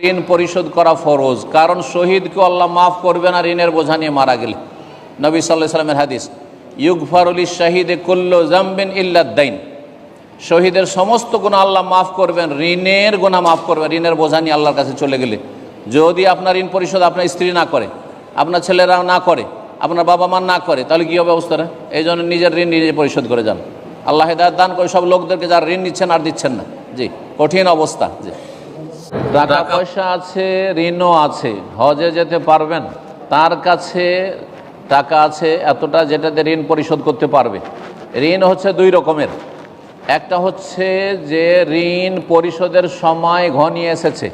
ঋণ পরিশোধ করা ফরজ, কারণ শহীদকে আল্লাহ মাফ করবে না ঋণের বোঝা নিয়ে মারা গেলে। নবী সাল্লাল্লাহু আলাইহি ওয়াসাল্লামের হাদিস, ইউগফারু লিশ-শাহিদি কুল্লু যামবিন ইল্লাদ-দাইন, শহীদের সমস্ত গুনাহ আল্লাহ মাফ করবেন, ঋণের গুনাহ মাফ করবেন, ঋণের বোঝা নিয়ে আল্লাহর কাছে চলে গেলে। যদি আপনার ঋণ পরিশোধ আপনার স্ত্রী না করে, আপনার ছেলেরা না করে, আপনার বাবা মা না করে, তাহলে কী হবে অবস্থাটা? এই জন্য নিজের ঋণ নিজে পরিশোধ করে যান। আল্লাহ হেদায়েত দান করে সব লোকদেরকে যারা ঋণ নিচ্ছেন আর দিচ্ছেন না। জি, কঠিন অবস্থা। জি, টাকা পয়সা আছে, ঋণও আছে, হজে যেতে পারবেন, তার কাছে টাকা আছে এতটা যেটাতে ঋণ পরিশোধ করতে পারবে। ঋণ হচ্ছে দুই রকমের, একটা হচ্ছে যে ঋণ পরিশোধের সময় ঘনিয়ে এসেছে,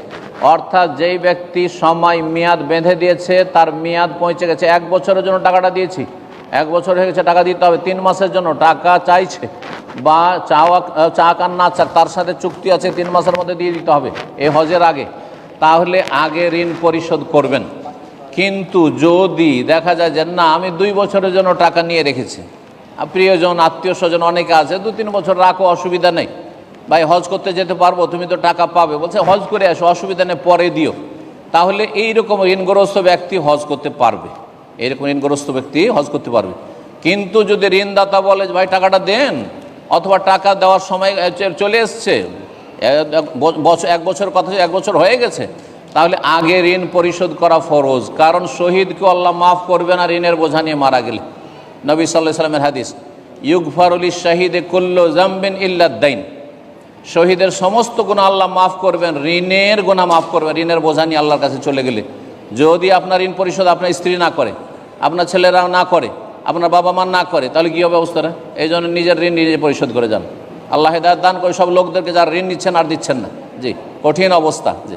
অর্থাৎ যেই ব্যক্তি সময় মেয়াদ বেঁধে দিয়েছে, তার মেয়াদ পৌঁছে গেছে, 1 বছরের জন্য টাকাটা দিয়েছি, 1 বছর হয়ে গেছে, টাকা দিতে হবে, 3 মাসের জন্য টাকা চাইছে, বা চাক আর না চাক তার সাথে চুক্তি আছে 3 মাসের মধ্যে দিয়ে দিতে হবে এই হজের আগে, তাহলে আগে ঋণ পরিশোধ করবেন। কিন্তু যদি দেখা যায় যে না, আমি 2 বছরের জন্য টাকা নিয়ে রেখেছি, প্রিয়জন আত্মীয় স্বজন অনেকে আছে, 2-3 বছর রাখো, অসুবিধা নেই, ভাই হজ করতে যেতে পারবো, তুমি তো টাকা পাবে, বলছে হজ করে আসো, অসুবিধা নেই, পরে দিও, তাহলে এইরকম ঋণগ্রস্ত ব্যক্তি হজ করতে পারবে, এইরকম ঋণগ্রস্ত ব্যক্তি হজ করতে পারবে। কিন্তু যদি ঋণদাতা বলে ভাই টাকাটা দেন, অথবা টাকা দেওয়ার সময় চলে এসছে, 1 বছর কথা, 1 বছর হয়ে গেছে, তাহলে আগে ঋণ পরিশোধ করা ফরজ, কারণ শহীদকে আল্লাহ মাফ করবে না ঋণের বোঝা নিয়ে মারা গেলে। নবী সাল্লাল্লাহু আলাইহি ওয়াসাল্লামের হাদিস, ইউগফারু লিশ-শাহিদি কুল্লু যামবিন ইল্লাদ-দাইন, শহীদের সমস্ত গুনাহ আল্লাহ মাফ করবেন, ঋণের গুনাহ মাফ করবেন, ঋণের বোঝা নিয়ে আল্লাহর কাছে চলে গেলে। যদি আপনার ঋণ পরিশোধ আপনার স্ত্রী না করে, আপনার ছেলেরা না করে, আপনার বাবা মা না করে, তাহলে কী হবে অবস্থাটা? এই জন্য নিজের ঋণ নিজে পরিশোধ করে যান। আল্লাহ হেদায়েত দান করে সব লোকদেরকে যারা ঋণ নিচ্ছেন আর দিচ্ছেন না। জি, কঠিন অবস্থা। জি।